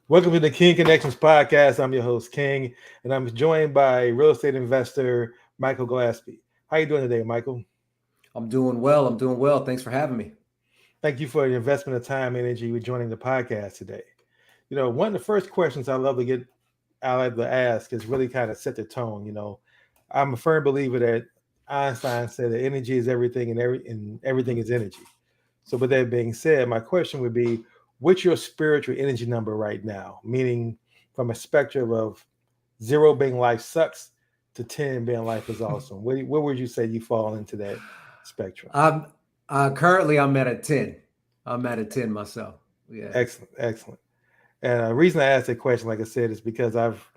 Welcome to the King Connections podcast. I'm your host, King, and I'm joined by real estate investor Michael Glaspie. How you doing today, Michael? I'm doing well. I'm doing well. Thanks for having me. Thank you for your investment of time, energy with joining the podcast today. One of the first questions I love to ask is really kind of set the tone. I'm a firm believer that Einstein said that energy is everything, and everything is energy. So, with that being said, my question would be, what's your spiritual energy number right now? Meaning, from a spectrum of zero being life sucks to 10 being life is awesome. Where would you say you fall into that spectrum? I'm currently I'm at a 10. I'm at a 10 myself. Yeah. Excellent, excellent. And the reason I asked that question, like I said, is because I've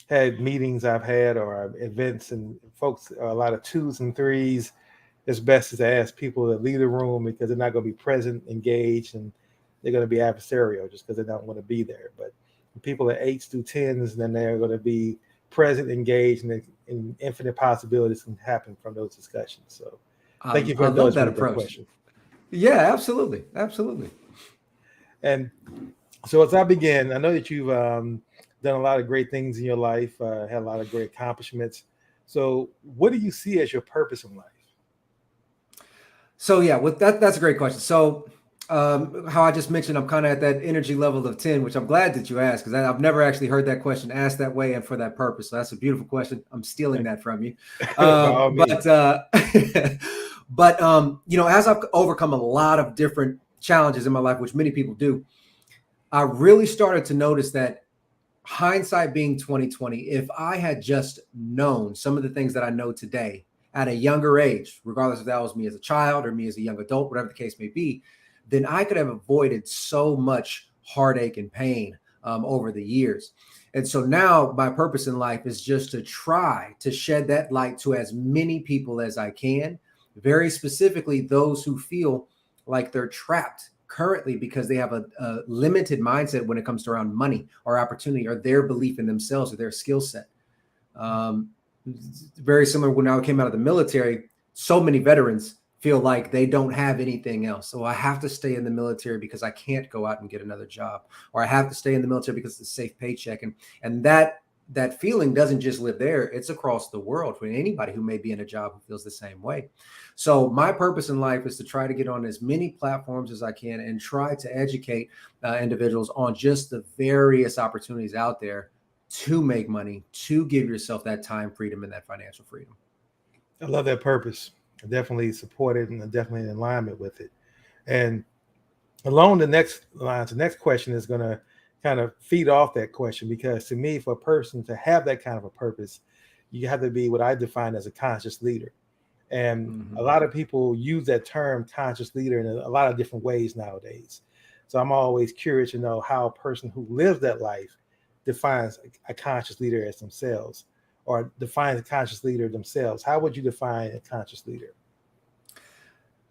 had meetings I've had or events and folks a lot of twos and threes. It's best to ask people to leave the room because they're not going to be present, engaged, and they're going to be adversarial just because they don't want to be there. But people at eights through tens, then they're going to be present, engaged, and infinite possibilities can happen from those discussions. So thank you for I love indulging that me with that approach. question. Yeah, absolutely. Absolutely. And so as I begin, I know that you've done a lot of great things in your life, had a lot of great accomplishments. So what do you see as your purpose in life? So yeah, with that's a great question. So how I just mentioned, I'm kind of at that energy level of 10, which I'm glad that you asked because I've never actually heard that question asked that way and for that purpose. So that's a beautiful question. I'm stealing that from you. By all means. But as I've overcome a lot of different challenges in my life, which many people do, I really started to notice that hindsight being 2020, if I had just known some of the things that I know today at a younger age, regardless if that was me as a child or me as a young adult, whatever the case may be, then I could have avoided so much heartache and pain over the years. And so now my purpose in life is just to try to shed that light to as many people as I can, very specifically those who feel like they're trapped currently because they have a limited mindset when it comes to around money or opportunity or their belief in themselves or their skill set. Very similar when I came out of the military, so many veterans feel like they don't have anything else. So I have to stay in the military because I can't go out and get another job, or I have to stay in the military because it's a safe paycheck. And that feeling doesn't just live there. It's across the world for anybody who may be in a job who feels the same way. So my purpose in life is to try to get on as many platforms as I can and try to educate individuals on just the various opportunities out there to make money, to give yourself that time freedom and that financial freedom. I love that purpose. I definitely support it and I'm definitely in alignment with it. And along the next lines, the next question is going to kind of feed off that question because to me, for a person to have that kind of a purpose, you have to be what I define as a conscious leader. And a lot of people use that term conscious leader in a lot of different ways nowadays. So I'm always curious to know how a person who lives that life defines a conscious leader as themselves or defines a conscious leader themselves. How would you define a conscious leader?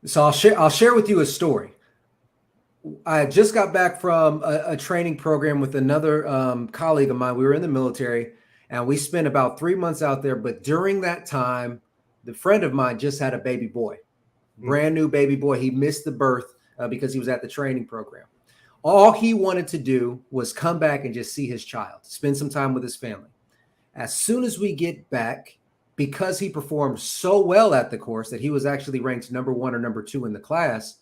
So I'll share with you a story. I just got back from a training program with another colleague of mine. We were in the military and we spent about 3 months out there. But during that time, the friend of mine just had a baby boy, brand new baby boy. He missed the birth because he was at the training program. All he wanted to do was come back and just see his child, spend some time with his family. As soon as we get back, because he performed so well at the course that he was actually ranked number 1 or number 2 in the class,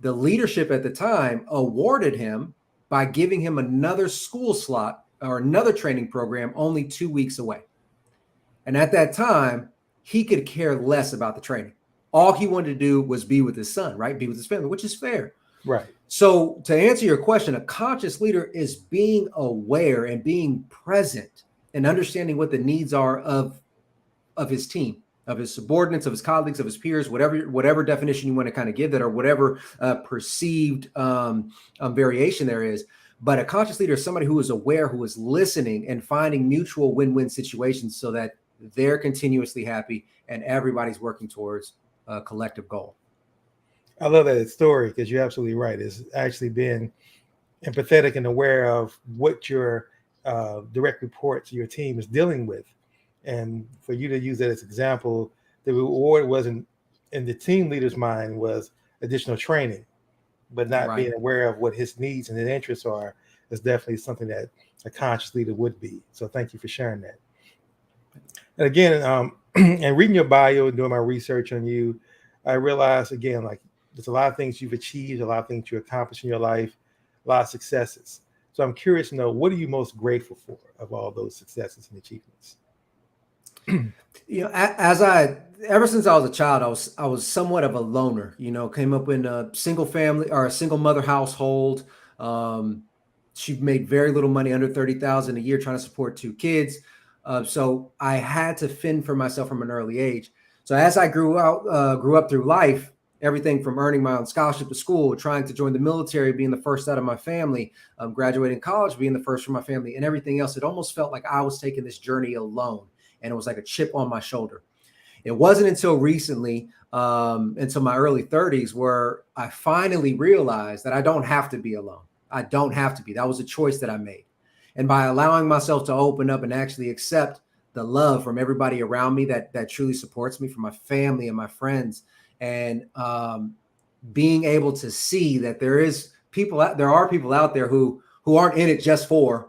the leadership at the time awarded him by giving him another school slot or another training program only 2 weeks away. And at that time, he could care less about the training. All he wanted to do was be with his son, right? Be with his family, which is fair. Right. So to answer your question, a conscious leader is being aware and being present and understanding what the needs are of his team, of his subordinates, of his colleagues, of his peers, whatever definition you want to kind of give that, or whatever perceived variation there is. But a conscious leader is somebody who is aware, who is listening and finding mutual win-win situations so that they're continuously happy and everybody's working towards a collective goal. I love that story because you're absolutely right. It's actually being empathetic and aware of what your direct report to your team is dealing with. And for you to use that as an example, the reward wasn't in the team leader's mind was additional training, but not being aware of what his needs and his interests are. is definitely something that a conscious leader would be. So thank you for sharing that. And again, and reading your bio and doing my research on you, I realized again, like there's a lot of things you've achieved, a lot of things you accomplished in your life, a lot of successes. So I'm curious to know, what are you most grateful for of all those successes and achievements? Ever since I was a child, I was somewhat of a loner. Came up in a single family or a single mother household. She made very little money, under 30,000 a year, trying to support 2 kids. So I had to fend for myself from an early age. So as I grew up through life, everything from earning my own scholarship to school, trying to join the military, being the first out of my family, graduating college, being the first from my family, and everything else, it almost felt like I was taking this journey alone. And it was like a chip on my shoulder. It wasn't until recently, until my early 30s, where I finally realized that I don't have to be alone. I don't have to be. That was a choice that I made. And by allowing myself to open up and actually accept the love from everybody around me that truly supports me, from my family and my friends, and being able to see that there are people out there who aren't in it just for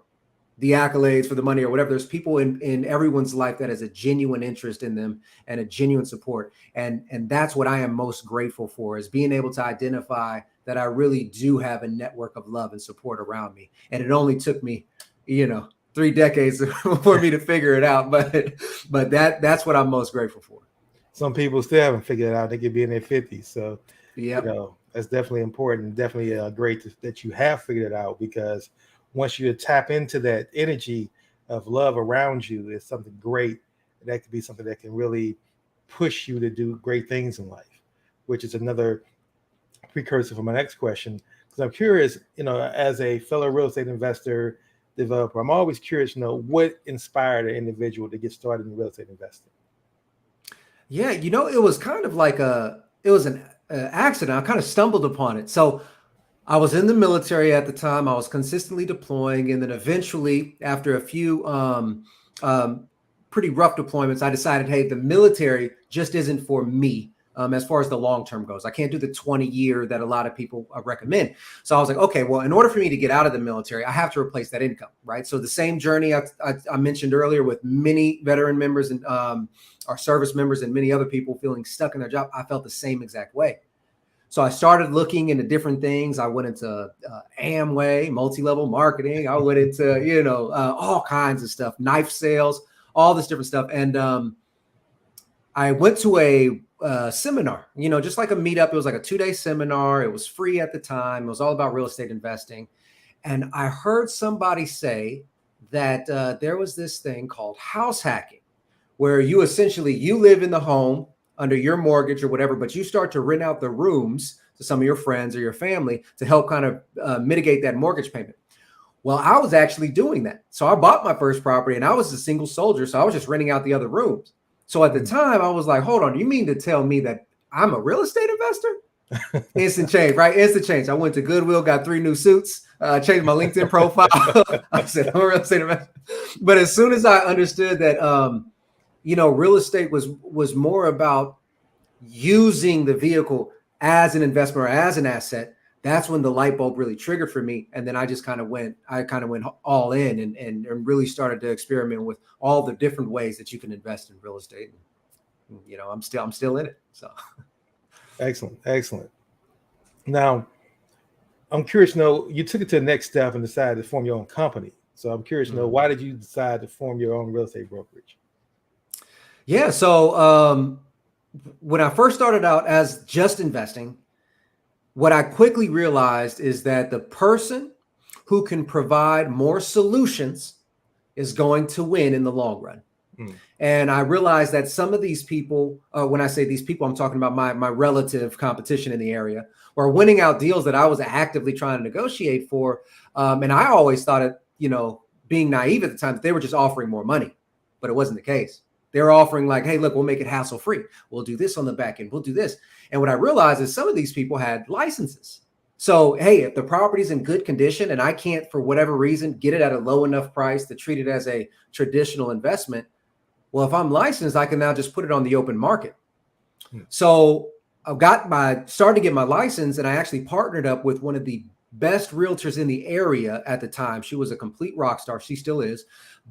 the accolades, for the money or whatever. There's people in everyone's life that has a genuine interest in them and a genuine support. And that's what I am most grateful for, is being able to identify that I really do have a network of love and support around me. And it only took me, 3 decades for me to figure it out. But that's what I'm most grateful for. Some people still haven't figured it out. They could be in their 50s. So, yeah, that's definitely important. Definitely great that you have figured it out, because once you tap into that energy of love around you, it's something great. That could be something that can really push you to do great things in life, which is another precursor for my next question. Because I'm curious, as a fellow real estate investor, developer, I'm always curious to know what inspired an individual to get started in real estate investing. Yeah, it was kind of like an accident. I kind of stumbled upon it. So I was in the military at the time. I was consistently deploying. And then eventually, after a few pretty rough deployments, I decided, hey, the military just isn't for me as far as the long term goes. I can't do the 20-year that a lot of people recommend. So I was like, okay, well, in order for me to get out of the military, I have to replace that income, right? So the same journey I mentioned earlier with many veteran members and our service members and many other people feeling stuck in their job, I felt the same exact way. So I started looking into different things. I went into Amway, multi-level marketing. I went into, all kinds of stuff, knife sales, all this different stuff. And I went to a seminar, just like a meetup. It was like a 2-day seminar. It was free at the time. It was all about real estate investing. And I heard somebody say that there was this thing called house hacking, where you live in the home under your mortgage or whatever, but you start to rent out the rooms to some of your friends or your family to help kind of mitigate that mortgage payment. Well, I was actually doing that. So I bought my first property and I was a single soldier. So I was just renting out the other rooms. So at the time I was like, hold on, you mean to tell me that I'm a real estate investor? Instant change, right? Instant change. I went to Goodwill, got 3 new suits, changed my LinkedIn profile. I said, I'm a real estate investor. But as soon as I understood that, real estate was more about using the vehicle as an investment or as an asset, that's when the light bulb really triggered for me. And then I just kind of went all in and really started to experiment with all the different ways that you can invest in real estate. And, I'm still in it. So excellent. Now, I'm curious to know, you took it to the next step and decided to form your own company. So I'm curious to know, why did you decide to form your own real estate brokerage? Yeah. So when I first started out as just investing, what I quickly realized is that the person who can provide more solutions is going to win in the long run. And I realized that some of these people, when I say these people, I'm talking about my relative competition in the area, were winning out deals that I was actively trying to negotiate for. And I always thought it, being naive at the time, that they were just offering more money, but it wasn't the case. They were offering like, hey, look, we'll make it hassle free. We'll do this on the back end. We'll do this. And what I realized is some of these people had licenses. So, hey, if the property's in good condition and I can't, for whatever reason, get it at a low enough price to treat it as a traditional investment, well, if I'm licensed, I can now just put it on the open market. So I started to get my license, and I actually partnered up with one of the best realtors in the area at the time. She was a complete rock star. She still is.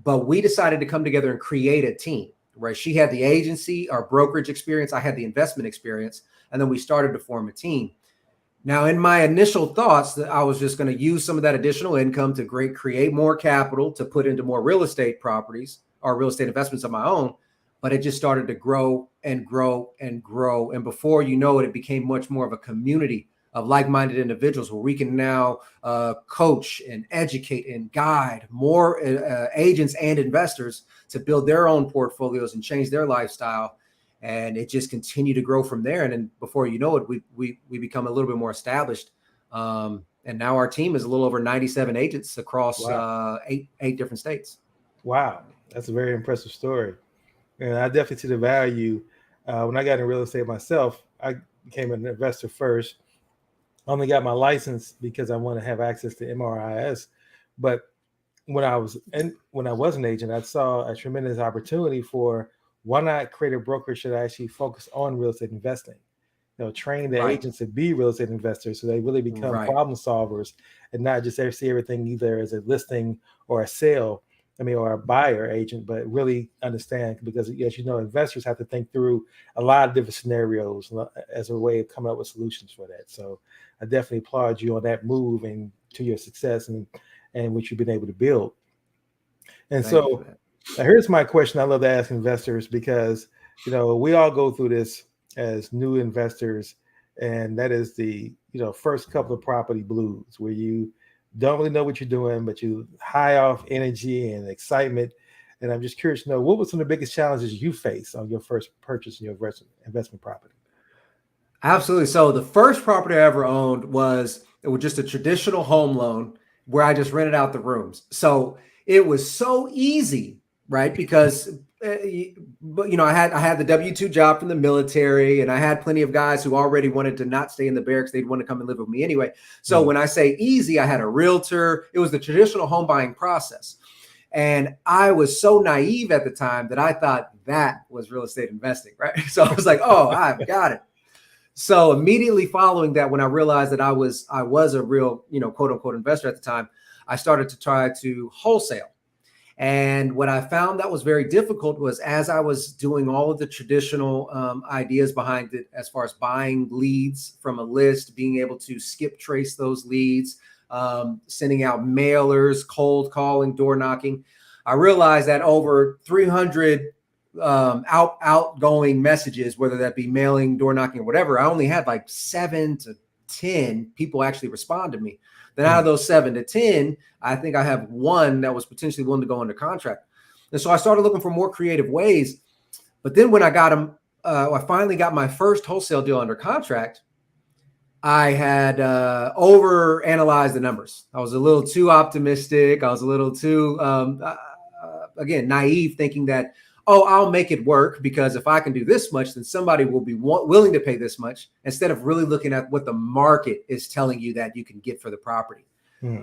But we decided to come together and create a team, right? She had the agency, our brokerage experience. I had the investment experience. And then we started to form a team. Now, in my initial thoughts, that I was just going to use some of that additional income to create more capital to put into more real estate properties or real estate investments of my own. But it just started to grow and grow and grow. And before you know it, it became much more of a community of like-minded individuals where we can now coach and educate and guide more agents and investors to build their own portfolios and change their lifestyle. And it just continued to grow from there. And then before you know it, we become a little bit more established. And now our team is a little over 97 agents across eight different states. Wow. That's a very impressive story. And I definitely see the value. When I got in real estate myself, I became an investor first. I only got my license because I want to have access to MRIS. But when I was an agent, I saw a tremendous opportunity for why not create a brokerage that actually focus on real estate investing. Train the agents to be real estate investors so they really become problem solvers and not just see everything either as a listing or a sale. Or a buyer agent, but really understand, because as you know, investors have to think through a lot of different scenarios as a way of coming up with solutions for that. So I definitely applaud you on that move and to your success and what you've been able to build. And so here's my question I love to ask investors, because, we all go through this as new investors, and that is the, first couple of property blues where you don't really know what you're doing, but you high off energy and excitement. And I'm just curious to know, what were some of the biggest challenges you faced on your first purchase in your investment property? Absolutely. So the first property I ever owned was just a traditional home loan where I just rented out the rooms. So it was so easy, right? Because I had the W-2 job from the military, and I had plenty of guys who already wanted to not stay in the barracks. They'd want to come and live with me anyway. So when I say easy, I had a realtor. It was the traditional home buying process. And I was so naive at the time that I thought that was real estate investing, right? So I was like, oh, I've got it. So immediately following that, when I realized that I was a real, quote unquote investor at the time, I started to try to wholesale. And what I found that was very difficult was, as I was doing all of the traditional ideas behind it, as far as buying leads from a list, being able to skip trace those leads, sending out mailers, cold calling, door knocking, I realized that over 300 outgoing messages, whether that be mailing, door knocking, or whatever, I only had like 7 to 10 people actually respond to me. Then out of those 7 to 10, I think I have one that was potentially willing to go under contract. And so I started looking for more creative ways. But then when I finally got my first wholesale deal under contract, I had overanalyzed the numbers. I was a little too optimistic. I was a little too, again, naive, thinking that, I'll make it work, because if I can do this much, then somebody will be willing to pay this much, instead of really looking at what the market is telling you that you can get for the property.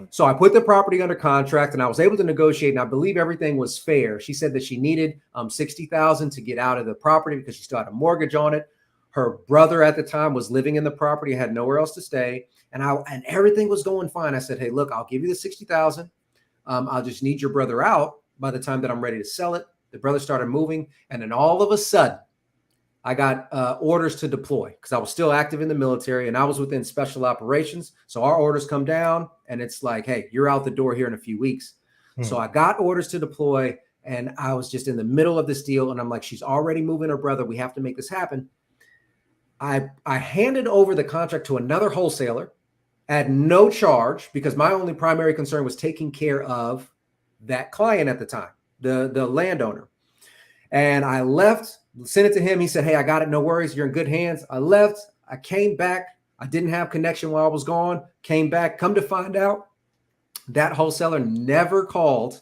So I put the property under contract, and I was able to negotiate, and I believe everything was fair. She said that she needed $60,000 to get out of the property because she still had a mortgage on it. Her brother at the time was living in the property, had nowhere else to stay, and everything was going fine. I said, hey, look, I'll give you the $60,000. I'll just need your brother out by the time that I'm ready to sell it. The brother started moving, and then all of a sudden, I got orders to deploy, because I was still active in the military and I was within special operations. So our orders come down, and it's like, hey, you're out the door here in a few weeks. So I got orders to deploy, and I was just in the middle of this deal, and I'm like, she's already moving her brother. We have to make this happen. I handed over the contract to another wholesaler at no charge, because my only primary concern was taking care of that client at the time, the landowner. And I left, sent it to him. He said, hey, I got it. No worries. You're in good hands. I left. I came back. I didn't have connection while I was gone. Came back. Come to find out, that wholesaler never called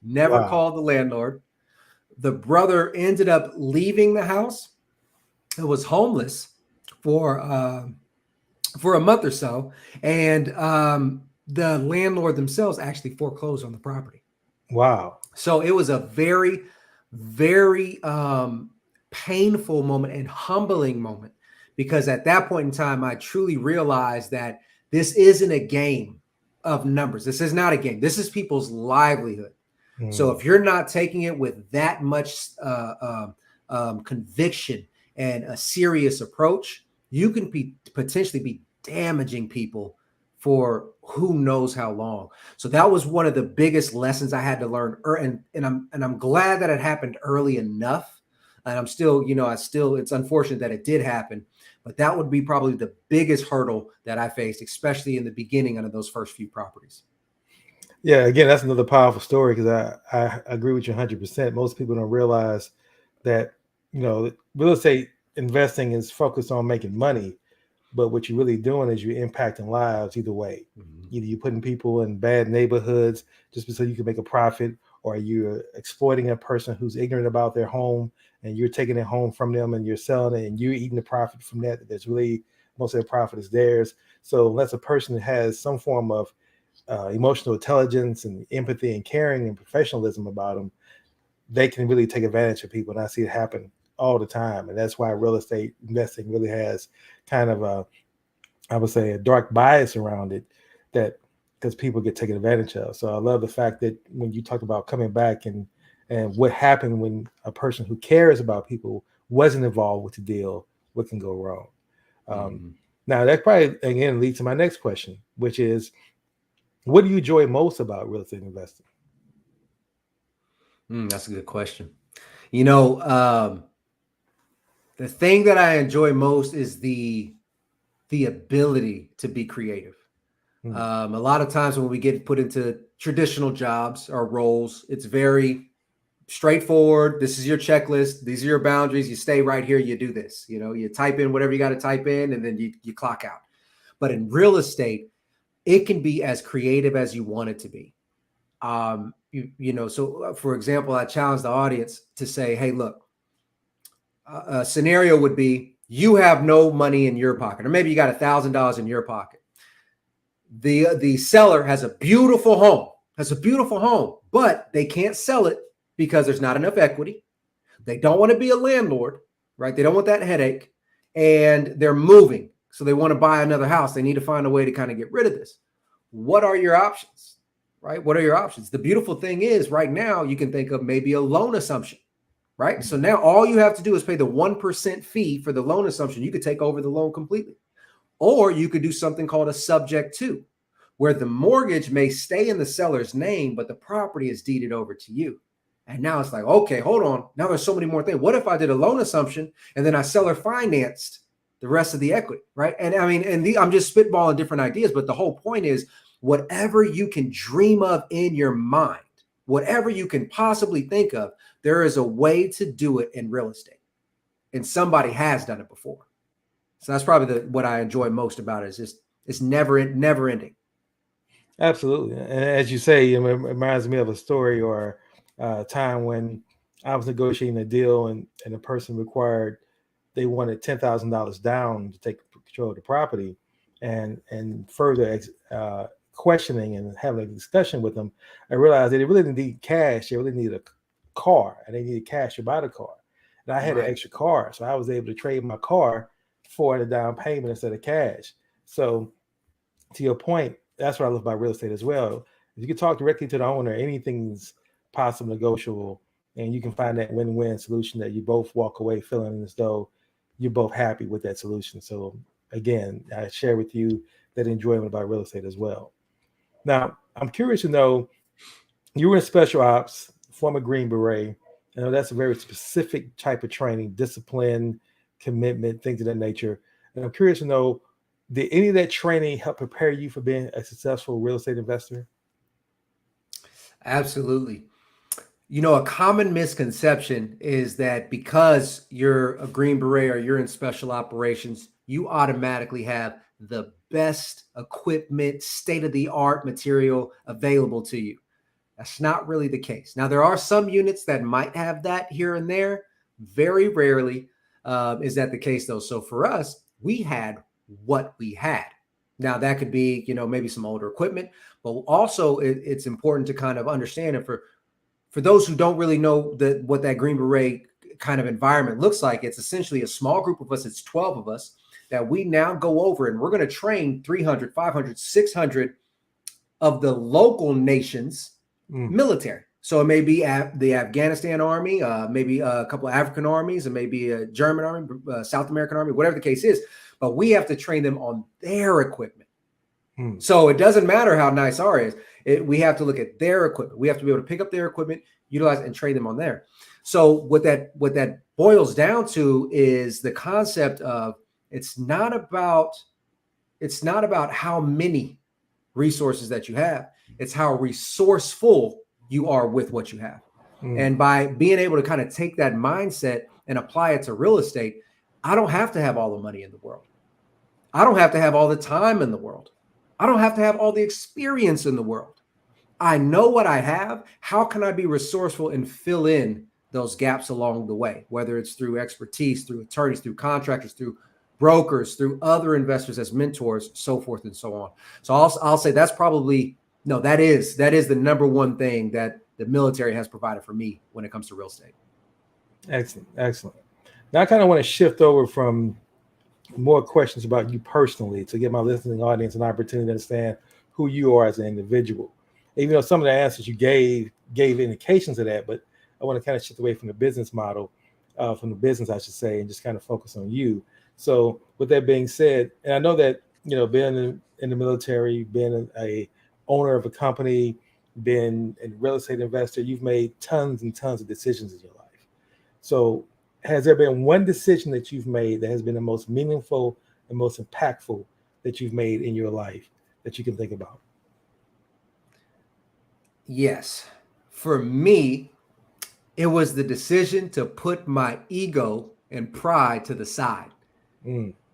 the landlord. The brother ended up leaving the house. It was homeless for a month or so. And the landlord themselves actually foreclosed on the property. Wow. So it was a very, very painful moment and humbling moment, because at that point in time, I truly realized that This isn't a game of numbers. This is not a game. This is people's livelihood. So if you're not taking it with that much conviction and a serious approach, you can potentially be damaging people for who knows how long. So that was one of the biggest lessons I had to learn. And I'm glad that it happened early enough. And I'm still, it's unfortunate that it did happen, but that would be probably the biggest hurdle that I faced, especially in the beginning of those first few properties. Yeah, again, that's another powerful story because I agree with you 100%. Most people don't realize that, real estate investing is focused on making money, but what you're really doing is you're impacting lives either way. Either you're putting people in bad neighborhoods just so you can make a profit, or you're exploiting a person who's ignorant about their home and you're taking it home from them and you're selling it and you're eating the profit from that. That's really, most of the profit is theirs. So unless a person has some form of emotional intelligence and empathy and caring and professionalism about them, they can really take advantage of people. And I see it happen all the time. And that's why real estate investing really has kind of I would say a dark bias around it, that because people get taken advantage of. So I love the fact that when you talk about coming back and what happened when a person who cares about people wasn't involved with the deal, what can go wrong? Now that probably again leads to my next question, which is, what do you enjoy most about real estate investing? That's a good question. The thing that I enjoy most is the ability to be creative. A lot of times when we get put into traditional jobs or roles, it's very straightforward. This is your checklist. These are your boundaries. You stay right here. You do this. You type in whatever you got to type in, and then you clock out. But in real estate, it can be as creative as you want it to be. So for example, I challenge the audience to say, hey, look, a scenario would be you have no money in your pocket, or maybe you got $1,000 in your pocket. The seller has a beautiful home, but they can't sell it because there's not enough equity. They don't want to be a landlord, right? They don't want that headache, and they're moving. So they want to buy another house. They need to find a way to kind of get rid of this. What are your options, right? What are your options? The beautiful thing is right now you can think of maybe a loan assumption, right? So now all you have to do is pay the 1% fee for the loan assumption. You could take over the loan completely. Or you could do something called a subject to, where the mortgage may stay in the seller's name, but the property is deeded over to you. And now it's like, okay, hold on. Now there's so many more things. What if I did a loan assumption and then I seller financed the rest of the equity, right? And I mean, I'm just spitballing different ideas, but the whole point is whatever you can dream of in your mind, whatever you can possibly think of, there is a way to do it in real estate. And somebody has done it before. So that's probably what I enjoy most about it, is just it's never ending. Absolutely. And as you say, it reminds me of a story or a time when I was negotiating a deal and the person they wanted $10,000 down to take control of the property, and further questioning and having a discussion with them, I realized that they really didn't need cash. They really needed a car, and they needed cash to buy the car. And I had an extra car, so I was able to trade my car for the down payment instead of cash. So to your point, that's what I love about real estate as well. If you can talk directly to the owner, anything's possible negotiable, and you can find that win-win solution that you both walk away feeling as though you're both happy with that solution. So again, I share with you that enjoyment about real estate as well. Now, I'm curious to know, you were in special ops, former Green Beret. I know that's a very specific type of training, discipline, commitment, things of that nature. And I'm curious to know, did any of that training help prepare you for being a successful real estate investor? Absolutely. A common misconception is that because you're a Green Beret or you're in special operations, you automatically have the best equipment, state-of-the-art material available to you. That's not really the case. Now, there are some units that might have that here and there. Very rarely is that the case, though. So for us, we had what we had. Now, that could be, maybe some older equipment, but also it's important to kind of understand it for those who don't really know what that Green Beret kind of environment looks like. It's essentially a small group of us. It's 12 of us that we now go over and we're going to train 300, 500, 600 of the local nations military. So it may be the Afghanistan army, maybe a couple of African armies, and maybe a German army, South American army, whatever the case is. But we have to train them on their equipment. So it doesn't matter how nice ours is. We have to look at their equipment. We have to be able to pick up their equipment, utilize it, and train them on there. So what that boils down to is the concept of it's not about how many resources that you have. It's how resourceful you are with what you have. And by being able to kind of take that mindset and apply it to real estate, I don't have to have all the money in the world. I don't have to have all the time in the world. I don't have to have all the experience in the world. I know what I have. How can I be resourceful and fill in those gaps along the way, whether it's through expertise, through attorneys, through contractors, through brokers, through other investors as mentors, so forth and so on. So I'll say that's probably, no, that is the number one thing that the military has provided for me when it comes to real estate. Excellent. Now I kind of want to shift over from more questions about you personally to give my listening audience an opportunity to understand who you are as an individual. Even though some of the answers you gave indications of that, but I want to kind of shift away from the business model, from the business, I should say, and just kind of focus on you. So with that being said, and I know that, being in the military, being a owner of a company, being a real estate investor, you've made tons and tons of decisions in your life. So has there been one decision that you've made that has been the most meaningful and most impactful that you've made in your life that you can think about? Yes. For me, it was the decision to put my ego and pride to the side.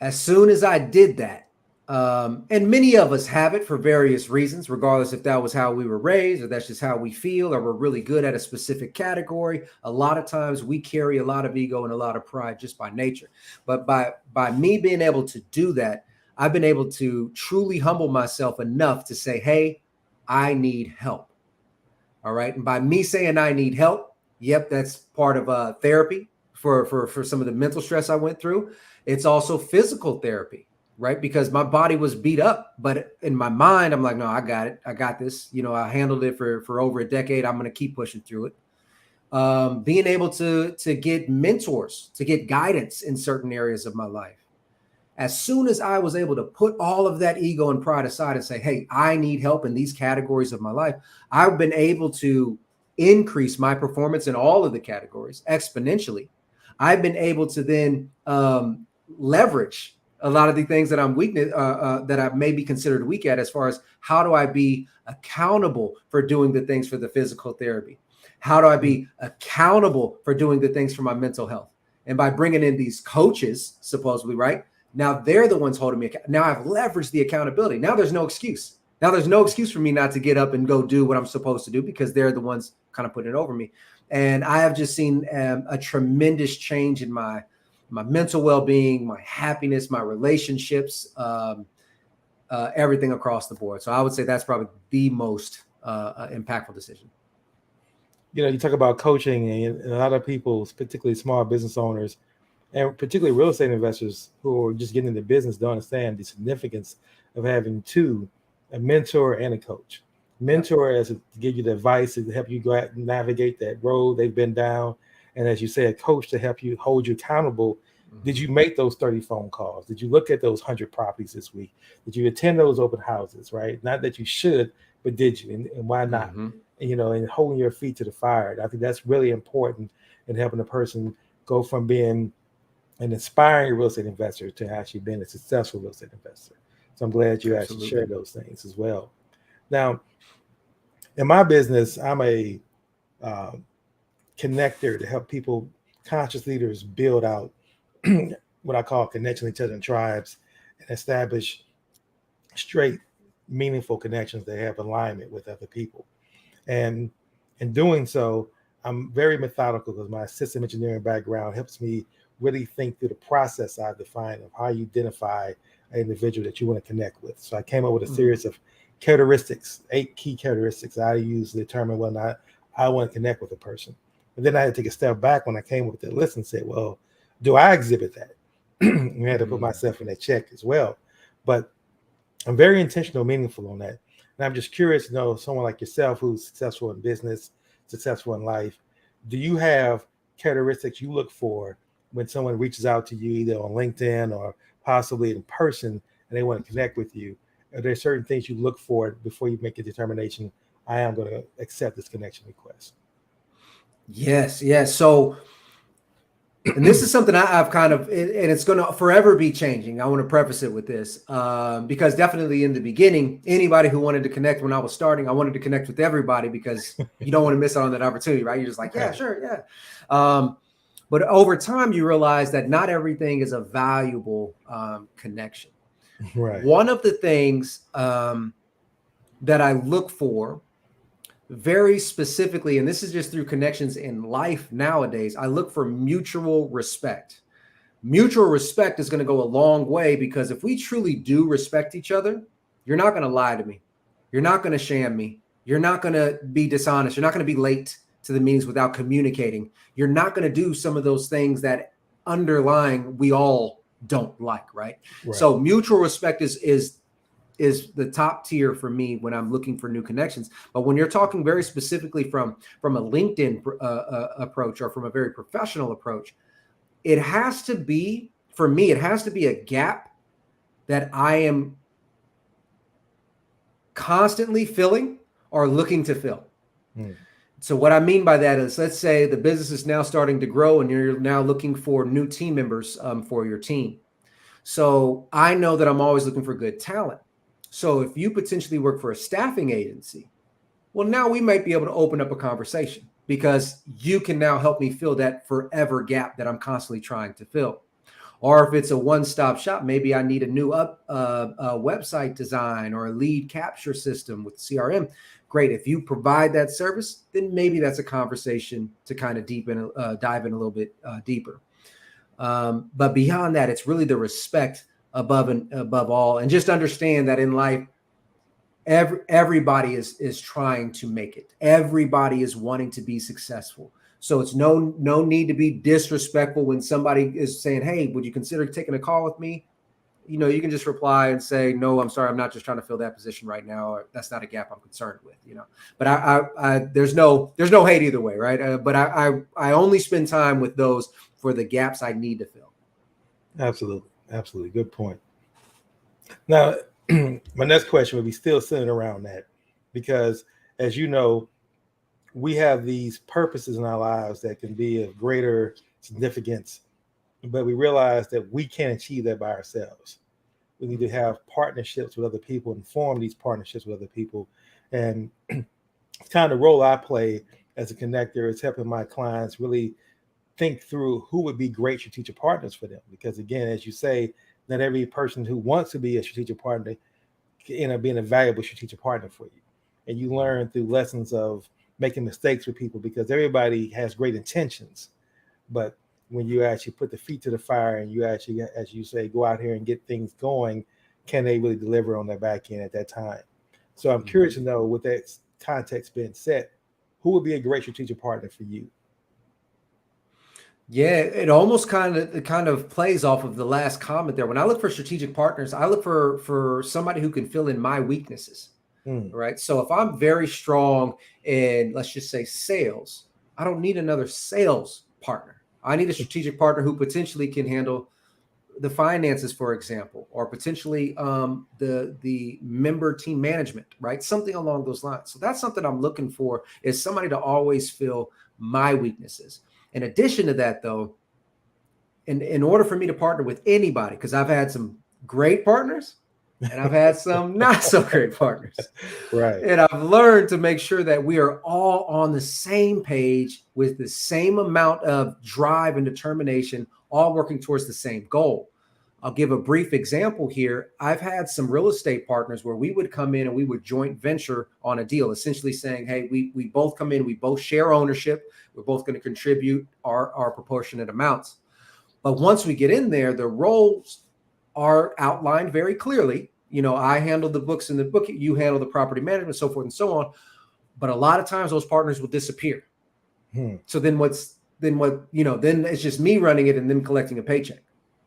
As soon as I did that, and many of us have it for various reasons, regardless if that was how we were raised or that's just how we feel or we're really good at a specific category. A lot of times we carry a lot of ego and a lot of pride just by nature. But by me being able to do that, I've been able to truly humble myself enough to say, hey, I need help. All right. And by me saying I need help, yep, that's part of therapy for some of the mental stress I went through. It's also physical therapy, right? Because my body was beat up, but in my mind, I'm like, no, I got it. I got this. I handled it for over a decade. I'm going to keep pushing through it. Being able to get mentors, to get guidance in certain areas of my life. As soon as I was able to put all of that ego and pride aside and say, hey, I need help in these categories of my life, I've been able to increase my performance in all of the categories exponentially. I've been able to then leverage a lot of the things that I'm weak that I may be considered weak at, as far as how do I be accountable for doing the things for the physical therapy? How do I be accountable for doing the things for my mental health? And by bringing in these coaches, supposedly, right? Now they're the ones holding me accountable. Now I've leveraged the accountability. Now there's no excuse. Now there's no excuse for me not to get up and go do what I'm supposed to do, because they're the ones kind of putting it over me. And I have just seen a tremendous change in my mental well-being, my happiness, my relationships, everything across the board. So I would say that's probably the most impactful decision. You talk about coaching, and a lot of people, particularly small business owners, and particularly real estate investors who are just getting into business, don't understand the significance of having a mentor and a coach. Mentor as to give you the advice to help you go out and navigate that road they've been down. And as you say, a coach to help you, hold you accountable. Did you make those 30 phone calls? Did you look at those 100 properties this week? Did you attend those open houses, right? Not that you should, but did you? And why not? And holding your feet to the fire. I think that's really important in helping a person go from being an inspiring real estate investor to actually being a successful real estate investor. So I'm glad you actually shared those things as well. Now, in my business, I'm a connector to help people, conscious leaders, build out what I call connection each other in tribes and establish straight, meaningful connections that have alignment with other people. And in doing so, I'm very methodical because my system engineering background helps me really think through the process I've defined of how you identify an individual that you want to connect with. So I came up with a series of characteristics, 8 key characteristics I use to determine whether or not I want to connect with a person. And then I had to take a step back when I came up with that list and say, well, do I exhibit that? had to put myself in that check as well. But I'm very intentional, meaningful on that. And I'm just curious to know, someone like yourself who's successful in business, successful in life, do you have characteristics you look for when someone reaches out to you either on LinkedIn or possibly in person and they want to connect with you? Are there certain things you look for before you make a determination, I am going to accept this connection request? Yes. So, and this is something I've kind of, and it's going to forever be changing. I want to preface it with this because definitely in the beginning, anybody who wanted to connect when I was starting, I wanted to connect with everybody because you don't want to miss out on that opportunity, right? You're just like, yeah, sure, yeah. But over time, you realize that not everything is a valuable connection. Right. One of the things that I look for very specifically, and this is just through connections in life nowadays, I look for mutual respect. Mutual respect is going to go a long way because if we truly do respect each other, you're not going to lie to me. You're not going to sham me. You're not going to be dishonest. You're not going to be late to the meetings without communicating. You're not going to do some of those things that underlying we all don't like, right? So mutual respect is the top tier for me when I'm looking for new connections. But when you're talking very specifically from a LinkedIn approach or from a very professional approach, it has to be, for me, it has to be a gap that I am constantly filling or looking to fill. So what I mean by that is, let's say the business is now starting to grow and you're now looking for new team members for your team. So I know that I'm always looking for good talent. So if you potentially work for a staffing agency, well, now we might be able to open up a conversation because you can now help me fill that forever gap that I'm constantly trying to fill. Or if it's a one-stop shop, maybe I need a new website design or a lead capture system with CRM. Great. If you provide that service, then maybe that's a conversation to kind of dive in a little bit deeper. But beyond that, it's really the respect above all, and just understand that in life, everybody is trying to make it. Everybody is wanting to be successful. So it's no need to be disrespectful when somebody is saying, "Hey, would you consider taking a call with me?" You know, you can just reply and say, "No, I'm sorry, I'm not just trying to fill that position right now. Or, that's not a gap I'm concerned with." You know, but I there's no hate either way, right? But I only spend time with those for the gaps I need to fill. Absolutely. Good point. Now, my next question would be still centered around that, because as you know, we have these purposes in our lives that can be of greater significance, but we realize that we can't achieve that by ourselves. We need to have partnerships with other people and form these partnerships with other people. And it's kind of the role I play as a connector is helping my clients really think through who would be great strategic partners for them. Because again, as you say, not every person who wants to be a strategic partner can end up being a valuable strategic partner for you. And you learn through lessons of making mistakes with people, because everybody has great intentions. But when you actually put the feet to the fire and you actually, as you say, go out here and get things going, can they really deliver on their back end at that time? So I'm curious to know, with that context being set, who would be a great strategic partner for you? Yeah, it almost kind of plays off of the last comment there. When I look for strategic partners, I look for somebody who can fill in my weaknesses, right? So if I'm very strong in, let's just say, sales, I don't need another sales partner. I need a strategic partner who potentially can handle the finances, for example, or potentially the member team management, right? Something along those lines. So that's something I'm looking for, is somebody to always fill my weaknesses. In addition to that, though, in order for me to partner with anybody, because I've had some great partners and I've had some not so great partners. Right. And I've learned to make sure that we are all on the same page with the same amount of drive and determination, all working towards the same goal. I'll give a brief example here. I've had some real estate partners where we would come in and we would joint venture on a deal, essentially saying, hey, we both come in, we both share ownership. We're both going to contribute our proportionate amounts. But once we get in there, the roles are outlined very clearly. You know, I handle the books in the book, you handle the property management, so forth and so on. But a lot of times those partners will disappear. So then then it's just me running it and them collecting a paycheck.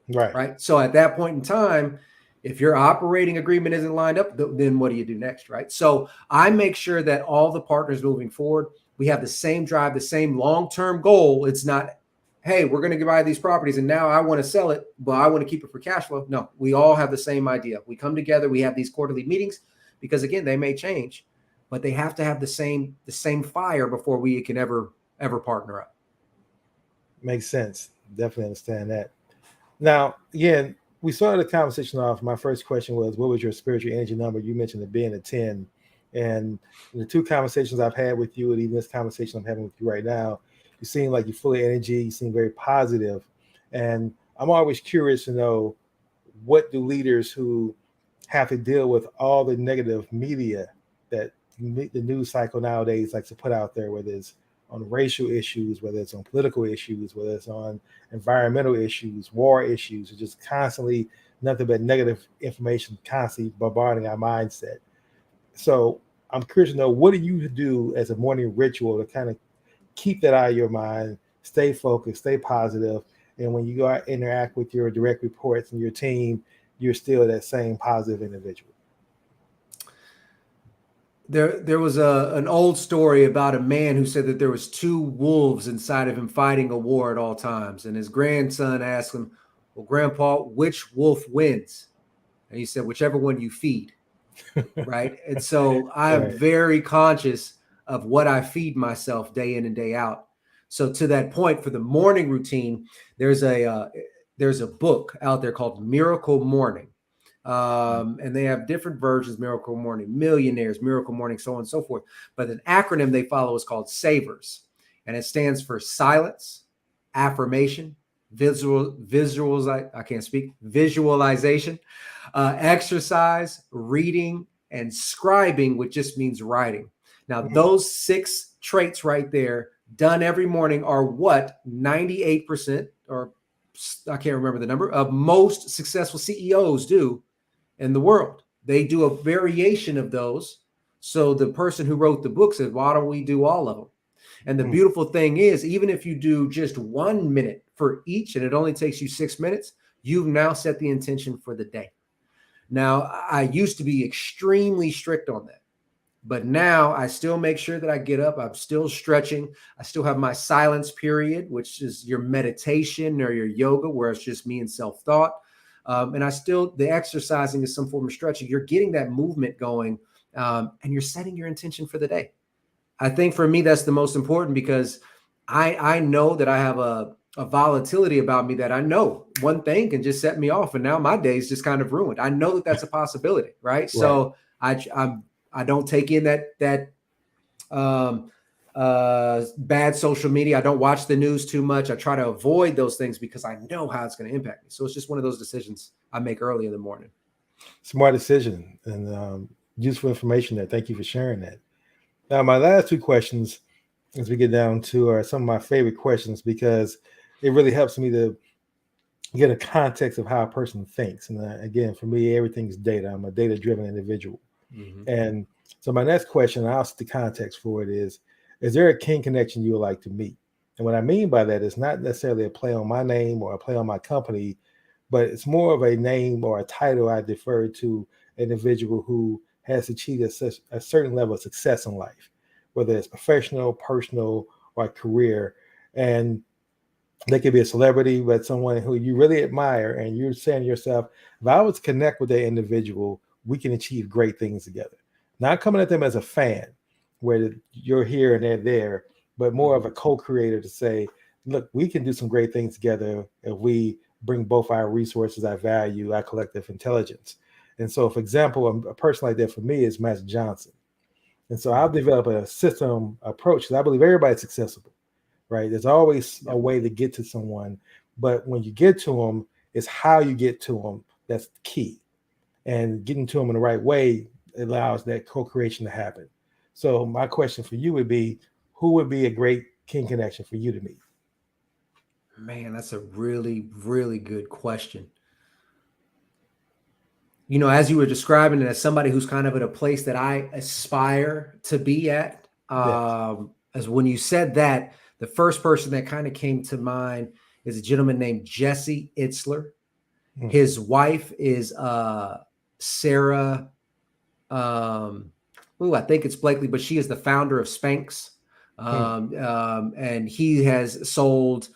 Right. right? So at that point in time, if your operating agreement isn't lined up, then what do you do next, right? So I make sure that all the partners moving forward, we have the same drive, the same long-term goal. It's not, hey, we're going to buy these properties and now I want to sell it, but I want to keep it for cash flow. No, we all have the same idea. We come together, we have these quarterly meetings because again, they may change, but they have to have the same fire before we can ever partner up. Makes sense. Definitely understand that. Now, again, we started the conversation off. My first question was, what was your spiritual energy number? You mentioned it being a 10. And the two conversations I've had with you, and even this conversation I'm having with you right now, you seem like you're full of energy. You seem very positive. And I'm always curious to know, what do leaders who have to deal with all the negative media that the news cycle nowadays likes to put out there, whether it's on racial issues, whether it's on political issues, whether it's on environmental issues, war issues, or just constantly nothing but negative information constantly bombarding our mindset. So I'm curious to know, what do you do as a morning ritual to kind of keep that out of your mind, stay focused, stay positive, and when you go out interact with your direct reports and your team, you're still that same positive individual? There was an old story about a man who said that there was two wolves inside of him fighting a war at all times. And his grandson asked him, well, Grandpa, which wolf wins? And he said, whichever one you feed. Right. And so I am very conscious of what I feed myself day in and day out. So to that point, for the morning routine, there's a book out there called Miracle Morning. And they have different versions: Miracle Morning Millionaires, Miracle Morning, so on and so forth. But an acronym they follow is called SAVERS, and it stands for silence, affirmation, visualization, exercise, reading, and scribing, which just means writing. Now, those 6 traits right there, done every morning, are what 98%, or I can't remember the number, of most successful CEOs do in the world. They do a variation of those. So the person who wrote the book said, why don't we do all of them? And the beautiful thing is, even if you do just 1 minute for each, and it only takes you 6 minutes, you've now set the intention for the day. Now, I used to be extremely strict on that, but now I still make sure that I get up. I'm still stretching. I still have my silence period, which is your meditation or your yoga, where it's just me and self-thought. And the exercising is some form of stretching. You're getting that movement going, and you're setting your intention for the day. I think for me, that's the most important, because I know that I have a volatility about me that I know one thing can just set me off, and now my day is just kind of ruined. I know that that's a possibility, right? So I don't take in that bad social media. I don't watch the news too much. I try to avoid those things because I know how it's going to impact me. So it's just one of those decisions I make early in the morning. Smart decision and useful information there. Thank you for sharing that. Now, my last 2 questions, as we get down to, are some of my favorite questions, because it really helps me to get a context of how a person thinks. And again, for me, everything's data. I'm a data-driven individual. And so my next question, I'll set the context for it, is there a king connection you would like to meet? And what I mean by that is not necessarily a play on my name or a play on my company, but it's more of a name or a title I defer to an individual who has achieved a certain level of success in life, whether it's professional, personal, or career. And they could be a celebrity, but someone who you really admire, and you're saying to yourself, if I was to connect with that individual, we can achieve great things together. Not coming at them as a fan, where you're here and they're there, but more of a co-creator to say, look, we can do some great things together if we bring both our resources, our value, our collective intelligence. And so, for example, a person like that for me is Magic Johnson. And so I've developed a system approach, because I believe everybody's accessible, right? There's always a way to get to someone, but when you get to them, it's how you get to them that's key. And getting to them in the right way allows that co-creation to happen. So my question for you would be, who would be a great king connection for you to meet? Man, that's a really, really good question. You know, as you were describing it, as somebody who's kind of at a place that I aspire to be at, as when you said that, the first person that kind of came to mind is a gentleman named Jesse Itzler. His wife is Sarah. I think it's Blakely, but she is the founder of Spanx. And he has sold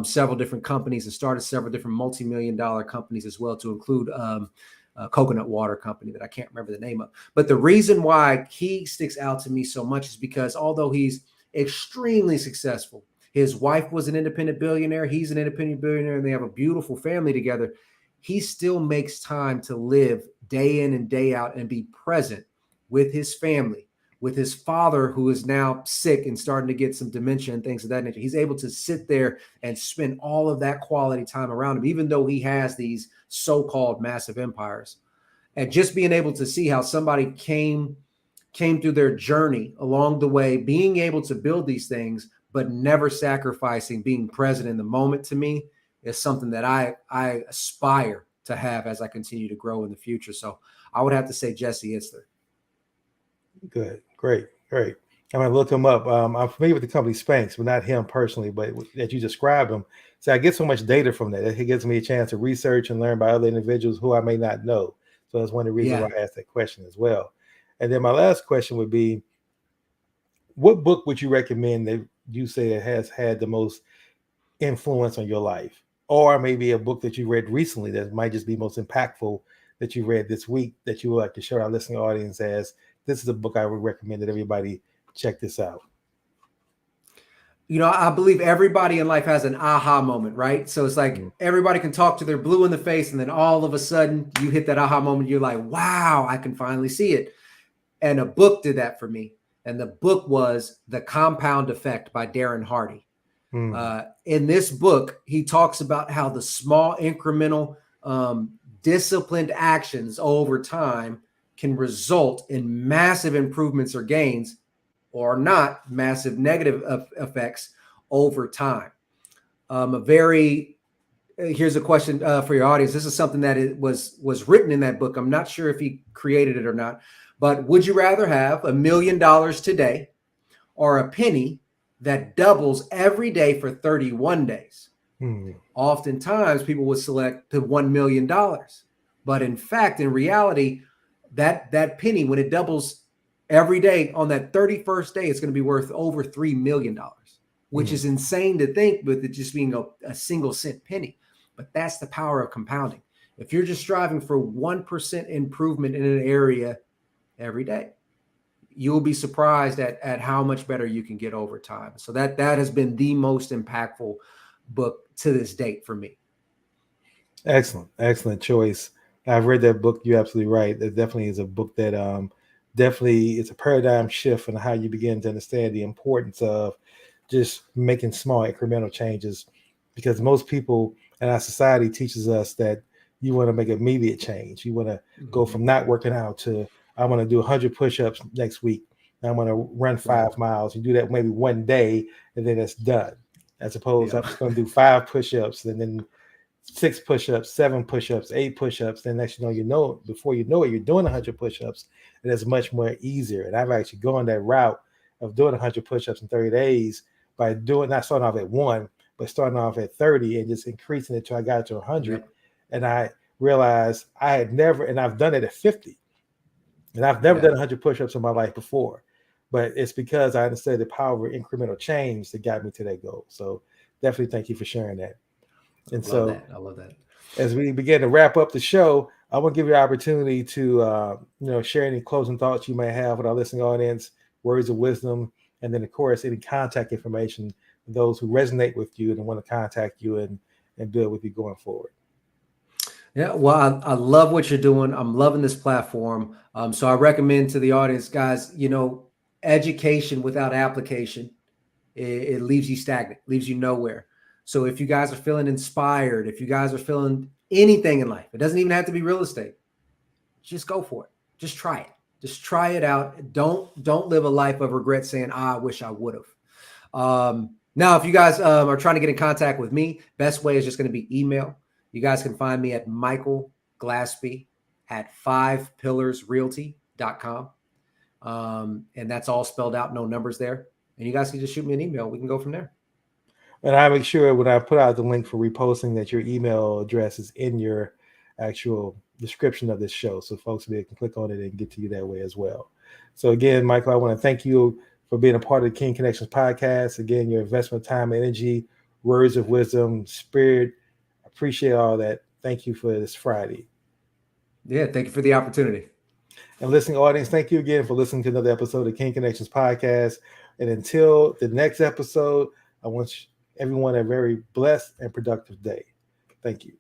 several different companies and started several different multi-million-dollar companies as well, to include a coconut water company that I can't remember the name of. But the reason why he sticks out to me so much is because although he's extremely successful, his wife was an independent billionaire, he's an independent billionaire, and they have a beautiful family together. He still makes time to live day in and day out and be present with his family, with his father, who is now sick and starting to get some dementia and things of that nature. He's able to sit there and spend all of that quality time around him, even though he has these so-called massive empires. And just being able to see how somebody came through their journey along the way, being able to build these things, but never sacrificing being present in the moment, to me, is something that I aspire to have as I continue to grow in the future. So I would have to say Jesse Itzler. Good. Great. I'm going to look him up. I'm familiar with the company Spanx, but not him personally, but that you described him. So I get so much data from that. It gives me a chance to research and learn by other individuals who I may not know. So that's one of the reasons why I asked that question as well. And then my last question would be, what book would you recommend that you say that has had the most influence on your life? Or maybe a book that you read recently that might just be most impactful that you read this week that you would like to show our listening audience as, this is a book I would recommend that everybody check this out. You know, I believe everybody in life has an aha moment, right? So it's like everybody can talk to their blue in the face, and then all of a sudden you hit that aha moment. You're like, wow, I can finally see it. And a book did that for me. And the book was The Compound Effect by Darren Hardy. In this book, he talks about how the small incremental disciplined actions over time can result in massive improvements or gains, or not massive negative effects over time. Here's a question for your audience. This is something that was written in that book. I'm not sure if he created it or not, but would you rather have $1 million today or a penny that doubles every day for 31 days? Oftentimes people would select the $1 million, but in fact, in reality, that penny, when it doubles every day, on that 31st day, it's going to be worth over $3 million, which is insane to think, with it just being a single cent penny. But that's the power of compounding. If you're just striving for 1% improvement in an area every day, you will be surprised at how much better you can get over time. So that has been the most impactful book to this date for me. Excellent choice. I've read that book. You're absolutely right. It definitely is a book that definitely it's a paradigm shift in how you begin to understand the importance of just making small incremental changes, because most people in our society teaches us that you want to make immediate change. You want to go from not working out to, I want to do 100 push-ups next week. I'm going to run 5 miles. You do that maybe one day and then it's done. As opposed to I'm just going to do 5 push-ups and then 6 push-ups, 7 push-ups, 8 push-ups. Then next before you know it, you're doing 100 push-ups, and it's much more easier. And I've actually gone that route of doing 100 push-ups in 30 days by not starting off at 1, but starting off at 30 and just increasing it till I got to 100. And I realized I had never, and I've done it at 50. And I've never done 100 push-ups in my life before. But it's because I understood the power of incremental change that got me to that goal. So definitely thank you for sharing that. And I love that. As we begin to wrap up the show, I want to give you an opportunity to share any closing thoughts you may have with our listening audience, words of wisdom, and then of course any contact information for those who resonate with you and want to contact you and build with you going forward. Yeah, well, I love what you're doing. I'm loving this platform. So I recommend to the audience, guys, education without application, it leaves you stagnant, leaves you nowhere. So if you guys are feeling inspired, if you guys are feeling anything in life, it doesn't even have to be real estate. Just go for it. Just try it. Just try it out. Don't live a life of regret saying, I wish I would have. Now, if you guys are trying to get in contact with me, best way is just going to be email. You guys can find me at Michael Glaspie at 5pillarsrealty.com. And that's all spelled out, no numbers there. And you guys can just shoot me an email. We can go from there. And I make sure when I put out the link for reposting that your email address is in your actual description of this show, so folks will be able to click on it and get to you that way as well. So again, Michael, I want to thank you for being a part of the King Connections podcast. Again, your investment time, energy, words of wisdom, spirit. I appreciate all that. Thank you for this Friday. Yeah, thank you for the opportunity. And listening audience, thank you again for listening to another episode of King Connections podcast. And until the next episode, I want everyone a very blessed and productive day. Thank you.